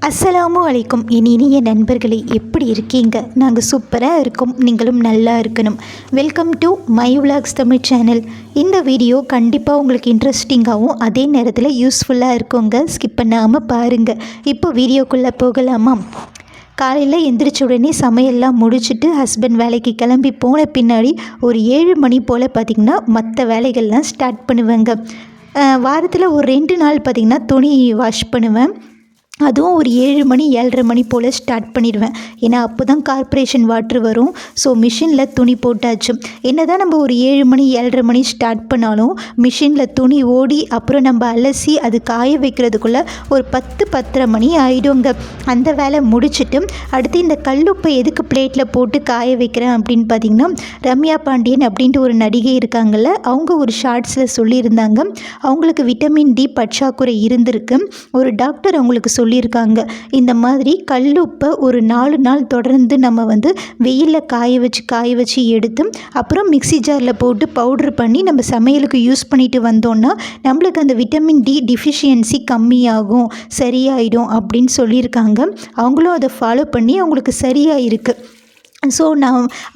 அஸ்ஸலாமு அலைக்கும் என் இனிய நண்பர்களே, எப்படி இருக்கீங்க? நாங்கள் சூப்பராக இருக்கோம். நீங்களும் நல்லா இருக்கணும். Welcome to my vlogs Tamil channel. இந்த வீடியோ கண்டிப்பாக உங்களுக்கு இன்ட்ரெஸ்டிங்காகவும் அதே நேரத்தில் யூஸ்ஃபுல்லாக இருக்குங்க. ஸ்கிப் பண்ணாமல் பாருங்கள். இப்போ வீடியோக்குள்ளே போகலாமா? காலையில் எந்திரிச்ச உடனே சமையல்லாம் முடிச்சுட்டு ஹஸ்பண்ட் வேலைக்கு கிளம்பி போன பின்னாடி ஒரு 7 மணி போல் பார்த்திங்கன்னா மற்ற வேலைகள்லாம் ஸ்டார்ட் பண்ணுவேங்க. வாரத்தில் ஒரு 2 நாள் பார்த்திங்கன்னா துணி வாஷ் பண்ணுவேன். அதுவும் ஒரு 7 மணி 7:30 மணி போல் ஸ்டார்ட் பண்ணிடுவேன். ஏன்னா அப்போ தான் கார்ப்பரேஷன் வாட்ரு வரும். ஸோ மிஷினில் துணி போட்டாச்சு. என்ன தான் நம்ம ஒரு 7 மணி 7:30 மணி ஸ்டார்ட் பண்ணாலும் மிஷினில் துணி ஓடி அப்புறம் நம்ம அலசி அது காய வைக்கிறதுக்குள்ளே ஒரு 10-10:30 மணி ஆகிடுங்க. அந்த வேலை முடிச்சுட்டு அடுத்து இந்த கல்லுப்பை எதுக்கு பிளேட்டில் போட்டு காய வைக்கிறேன் அப்படின்னு பார்த்திங்கன்னா, ரம்யா பாண்டியன் அப்படின்ட்டு ஒரு நடிகை இருக்காங்கள்ல, அவங்க ஒரு ஷார்ட்ஸில் சொல்லியிருந்தாங்க. அவங்களுக்கு விட்டமின் டி பற்றாக்குறை இருந்திருக்கு. ஒரு டாக்டர் அவங்களுக்கு சொல்லியிருக்காங்க, இந்த மாதிரி கல்லுப்பை ஒரு 4 நாள் தொடர்ந்து நம்ம வெயிலில் காய வச்சு எடுத்து அப்புறம் மிக்ஸி ஜாரில் போட்டு பவுட்ரு பண்ணி நம்ம சமையலுக்கு யூஸ் பண்ணிட்டு வந்தோம்னா நம்மளுக்கு அந்த விட்டமின் டி டிஃபிஷியன்சி கம்மியாகும், சரியாயிடும் அப்படின்னு சொல்லியிருக்காங்க. அவங்களும் அதை ஃபாலோ பண்ணி அவங்களுக்கு சரியாக இருக்குது. ஸோ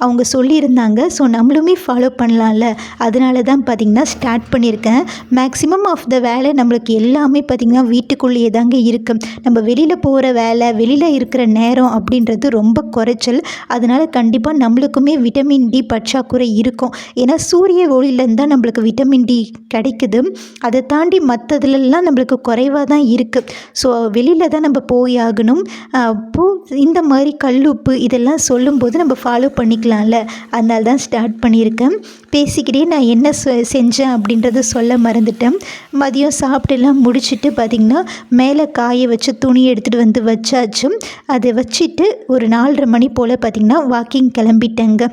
அவங்க சொல்லியிருந்தாங்க. ஸோ நம்மளுமே ஃபாலோ பண்ணலாம்ல, அதனால தான் பார்த்திங்கன்னா ஸ்டார்ட் பண்ணியிருக்கேன். மேக்ஸிமம் ஆஃப் த வேலை நம்மளுக்கு எல்லாமே பார்த்திங்கன்னா வீட்டுக்குள்ளேயே தாங்க இருக்குது. நம்ம வெளியில் போகிற வேலை, வெளியில் இருக்கிற நேரம் அப்படின்றது ரொம்ப குறைச்சல். அதனால் கண்டிப்பாக நம்மளுக்குமே விட்டமின் டி பற்றாக்குறை இருக்கும். ஏன்னா சூரிய ஒளியிலேருந்து தான் நம்மளுக்கு விட்டமின் டி கிடைக்குது. அதை தாண்டி மற்றதுலலாம் நம்மளுக்கு குறைவாக தான் இருக்குது. ஸோ வெளியில் தான் நம்ம போய் ஆகணும். அப்போது இந்த மாதிரி கல்லுப்பு இதெல்லாம் சொல்லும்போது நம்ம ஃபாலோ பண்ணிக்கலாம்ல, அதனால தான் ஸ்டார்ட் பண்ணியிருக்கேன். பேசிக்கிட்டே நான் என்ன செஞ்சேன் அப்படின்றத சொல்ல மறந்துட்டேன். மதியம் சாப்பிட்டுலாம் முடிச்சுட்டு பார்த்திங்கன்னா மேலே காய வச்சு துணி எடுத்துகிட்டு வச்சாச்சு. அதை வச்சுட்டு ஒரு 4:30 மணி போல் பார்த்திங்கன்னா வாக்கிங் கிளம்பிட்டேங்க.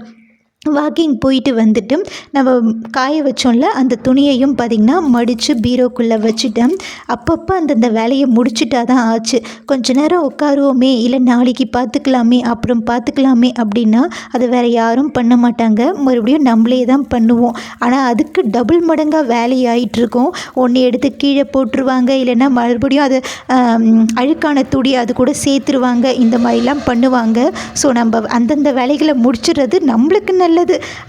வாக்கிங் போயிட்டு வந்துட்டு நம்ம காய வச்சோம்ல அந்த துணியையும் பார்த்திங்கன்னா மடித்து பீரோக்குள்ளே வச்சுட்டேன். அப்பப்போ அந்தந்த வேலையை முடிச்சுட்டா தான் ஆச்சு. கொஞ்ச நேரம் உட்காருவோமே, இல்லை நாளைக்கு பார்த்துக்கலாமே, அப்புறம் பார்த்துக்கலாமே அப்படின்னா அதை வேறு யாரும் பண்ண மாட்டாங்க. மறுபடியும் நம்மளே தான் பண்ணுவோம். ஆனால் அதுக்கு டபுள் மடங்காக வேலையாயிட்ருக்கோம். ஒன்று எடுத்து கீழே போட்டுருவாங்க, இல்லைன்னா மறுபடியும் அது அழுக்கான துணி அது கூட சேர்த்துருவாங்க. இந்த மாதிரிலாம் பண்ணுவாங்க. ஸோ நம்ம அந்தந்த வேலைகளை முடிச்சிடுறது நம்மளுக்கு நல்லது.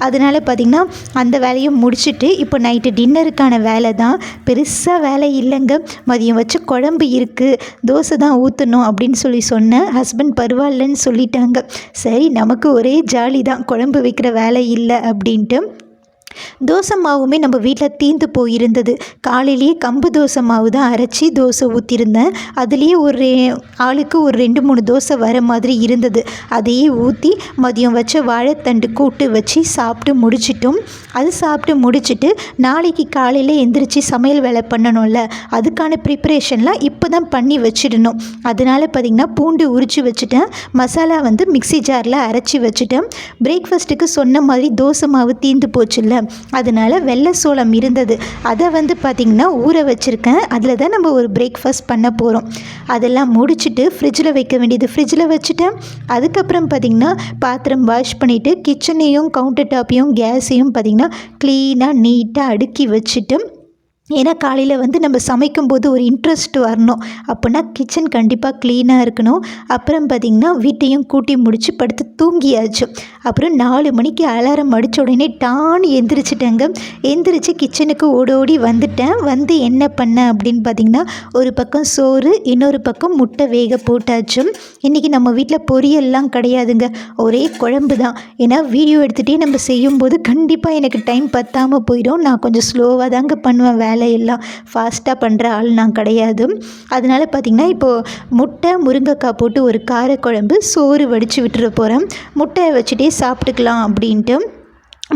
அதனால் பார்த்திங்கன்னா அந்த வேலையை முடிச்சுட்டு இப்போ நைட்டு டின்னருக்கான வேலை தான். பெருசாக வேலை இல்லைங்க. மதியம் வச்ச குழம்பு இருக்குது, தோசை தான் ஊற்றணும் அப்படின்னு சொன்னேன். ஹஸ்பண்ட் பரவாயில்லன்னு சொல்லிட்டாங்க. சரி, நமக்கு ஒரே ஜாலி தான், குழம்பு வைக்கிற வேலை இல்லை அப்படின்ட்டு. தோசை மாவுமே நம்ம வீட்டில் தீர்ந்து போயிருந்தது. காலையிலேயே கம்பு தோசை மாவு தான் அரைச்சி தோசை ஊற்றிருந்தேன். அதுலேயே ஒரு ஆளுக்கு ஒரு 2-3 தோசை வர மாதிரி இருந்தது. அதையே ஊற்றி மதியம் வச்ச வாழைத்தண்டு கூட்டு வச்சு சாப்பிட்டு முடிச்சிட்டோம். அது சாப்பிட்டு முடிச்சுட்டு நாளைக்கு காலையில் எந்திரிச்சு சமையல் வேலை பண்ணணும்ல, அதுக்கான ப்ரிப்பரேஷன்லாம் இப்போ தான் பண்ணி வச்சிடணும். அதனால் பார்த்திங்கன்னா பூண்டு உரித்து வச்சுட்டேன். மசாலா மிக்ஸி ஜாரில் அரைச்சி வச்சுட்டேன். பிரேக்ஃபாஸ்ட்டுக்கு சொன்ன மாதிரி தோசை மாவு தீர்ந்து போச்சுல்ல, அதனால் வெள்ளை சோளம் இருந்தது. அதை பார்த்திங்கன்னா ஊற வச்சுருக்கேன். அதில் தான் நம்ம ஒரு பிரேக்ஃபாஸ்ட் பண்ண போகிறோம். அதெல்லாம் முடிச்சுட்டு ஃப்ரிட்ஜில் வைக்க வேண்டியது ஃப்ரிட்ஜில் வச்சுட்டேன். அதுக்கப்புறம் பார்த்திங்கன்னா பாத்திரம் வாஷ் பண்ணிவிட்டு கிச்சனையும் கவுண்டர் டாப்பையும் கேஸையும் பார்த்திங்கன்னா க்ளீனாக நீட்டாக அடுக்கி வச்சுட்டு, ஏன்னா காலையில் நம்ம சமைக்கும்போது ஒரு இன்ட்ரெஸ்ட் வரணும். அப்போனா கிச்சன் கண்டிப்பாக க்ளீனாக இருக்கணும். அப்புறம் பார்த்திங்கன்னா வீட்டையும் கூட்டி முடித்து படுத்து தூங்கியாச்சு. அப்புறம் 4 மணிக்கு அலாரம் அடித்த உடனே டான்னு எந்திரிச்சிட்டேங்க. எந்திரிச்சு கிச்சனுக்கு ஓடி வந்துட்டேன். என்ன பண்ணேன் அப்படின்னு பார்த்திங்கன்னா, ஒரு பக்கம் சோறு, இன்னொரு பக்கம் முட்டை வேக போட்டாச்சு. இன்றைக்கி நம்ம வீட்டில் பொரியல்லாம் கிடையாதுங்க, ஒரே குழம்பு தான். ஏன்னா வீடியோ எடுத்துகிட்டே நம்ம செய்யும்போது கண்டிப்பாக எனக்கு டைம் பத்தாமல் போயிடும். நான் கொஞ்சம் ஸ்லோவாக தாங்க பண்ணுவேன். வேலையெல்லாம் ஃபாஸ்ட்டாக பண்ணுற ஆள் நான் கிடையாது. அதனால் பார்த்திங்கன்னா இப்போது முட்டை முருங்கைக்காய் போட்டு ஒரு காரக்குழம்பு, சோறு வடித்து விட்டுற போகிறேன். முட்டையை வச்சுட்டே சாப்பிட்டுக்கலாம் அப்படின்ட்டு.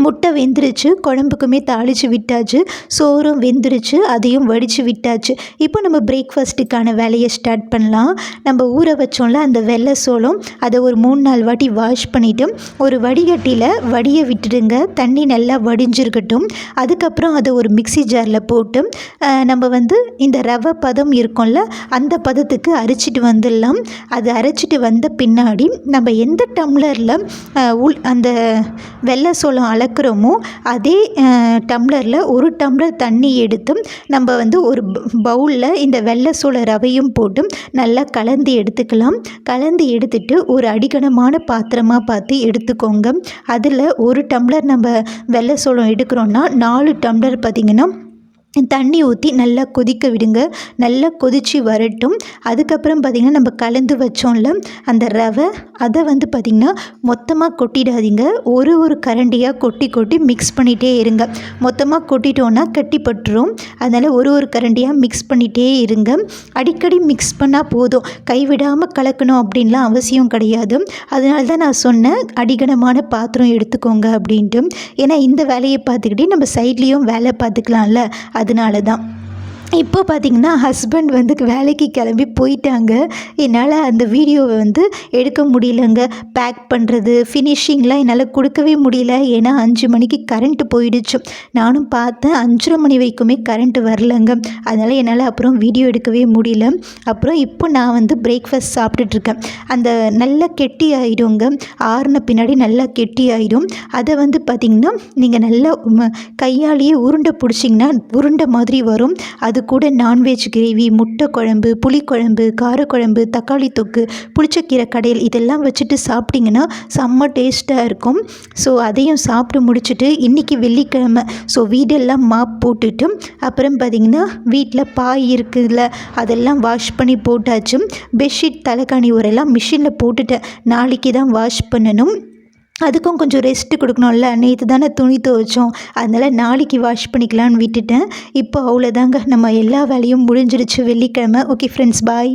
முட்டை வெந்துருச்சு, குழம்புக்குமே தாளித்து விட்டாச்சு. சோறும் வெந்துருச்சு, அதையும் வடித்து விட்டாச்சு. இப்போ நம்ம பிரேக்ஃபாஸ்ட்டுக்கான வேலையை ஸ்டார்ட் பண்ணலாம். நம்ம ஊற வச்சோம்ல அந்த வெள்ளை சோளம், அதை ஒரு 3-4 வாட்டி வாஷ் பண்ணிவிட்டு ஒரு வடிகட்டியில் வடிய விட்டுடுங்க. தண்ணி நல்லா வடிஞ்சிருக்கட்டும். அதுக்கப்புறம் அதை ஒரு மிக்ஸி ஜாரில் போட்டு நம்ம இந்த ரவை பதம் இருக்கும்ல, அந்த பதத்துக்கு அரைச்சிட்டு வந்துடலாம். அது அரைச்சிட்டு வந்த பின்னாடி நம்ம எந்த டம்ளரில் அந்த வெள்ளை சோளம் கலக்கிறோமோ அதே டம்ளரில் ஒரு டம்ளர் தண்ணி எடுத்து நம்ம வந்து ஒரு பவுலில் இந்த வெள்ளை சோள ரவையும் போட்டு நல்லா கலந்து எடுத்துக்கலாம். கலந்து எடுத்துட்டு ஒரு அடிகனமான பாத்திரமாக பார்த்து எடுத்துக்கோங்க. அதில் ஒரு டம்ளர் நம்ம வெள்ளை சோளம் எடுக்கிறோன்னா 4 டம்ளர் பார்த்திங்கன்னா தண்ணி ஊற்றி நல்லா கொதிக்க விடுங்க. நல்லா கொதித்து வரட்டும். அதுக்கப்புறம் பார்த்திங்கன்னா நம்ம கலந்து வச்சோம்ல அந்த ரவை, அதை வந்து பார்த்திங்கன்னா மொத்தமாக கொட்டிடாதீங்க. ஒரு கரண்டியாக கொட்டி மிக்ஸ் பண்ணிகிட்டே இருங்க. மொத்தமாக கொட்டிட்டோன்னா கட்டிப்பட்டுரும். அதனால் ஒரு கரண்டியாக மிக்ஸ் பண்ணிகிட்டே இருங்க. அடிக்கடி மிக்ஸ் பண்ணால் போதும், கைவிடாமல் கலக்கணும் அப்படின்லாம் அவசியம் கிடையாது. அதனால தான் நான் சொன்னேன் அடிகனமான பாத்திரம் எடுத்துக்கோங்க அப்படின்ட்டு. ஏன்னா இந்த வேலையை பார்த்துக்கிட்டே நம்ம சைட்லேயும் வேலை பார்த்துக்கலாம்ல, அதனால தான். இப்போ பார்த்திங்கன்னா ஹஸ்பண்ட் வந்து வேலைக்கு கிளம்பி போயிட்டாங்க. என்னால் அந்த வீடியோவை வந்து எடுக்க முடியலங்க. பேக் பண்ணுறது ஃபினிஷிங்லாம் என்னால் கொடுக்கவே முடியல. ஏன்னா 5 மணிக்கு கரண்ட்டு போயிடுச்சு. நானும் பார்த்தேன் 5:30 மணி வரைக்குமே கரண்ட்டு வரலங்க. அதனால் என்னால் அப்புறம் வீடியோ எடுக்கவே முடியல. அப்புறம் இப்போ நான் வந்து பிரேக்ஃபாஸ்ட் சாப்பிட்டுட்ருக்கேன். அந்த நல்லா கெட்டி ஆகிடுங்க. ஆறுன பின்னாடி நல்லா கெட்டி ஆகிடும். அதை வந்து பார்த்திங்கன்னா நீங்கள் நல்லா கையாலேயே உருண்டை பிடிச்சிங்கன்னா உருண்டை மாதிரி வரும். அது கூட நான்வெஜ் கிரேவி, முட்டை குழம்பு, புளிக்குழம்பு, காரக்குழம்பு, தக்காளி தொக்கு, புளிச்சக்கீரை கடையல் இதெல்லாம் வச்சுட்டு சாப்பிட்டிங்கன்னா செம்ம டேஸ்ட்டாக இருக்கும். ஸோ அதையும் சாப்பிட்டு முடிச்சுட்டு இன்றைக்கி வெள்ளிக்கிழமை, ஸோ வீடெல்லாம் மாப் போட்டுட்டு அப்புறம் பார்த்திங்கன்னா வீட்டில் பாய் இருக்குதுல்ல அதெல்லாம் வாஷ் பண்ணி போட்டாச்சு. பெட்ஷீட் தலைக்காணி உரெல்லாம் மிஷினில் போட்டுட்டேன். நாளைக்கு தான் வாஷ் பண்ணணும். அதுக்கும் கொஞ்சம் ரெஸ்ட்டு கொடுக்கணும்ல. நேற்று தானே துணி துவைச்சோம், அதனால் நாளைக்கு வாஷ் பண்ணிக்கலான்னு விட்டுட்டேன். இப்போ அவ்வளோதாங்க, நம்ம எல்லா வேலையும் முடிஞ்சிருச்சு வெள்ளிக்கிழமை. ஓகே ஃப்ரெண்ட்ஸ், பாய்.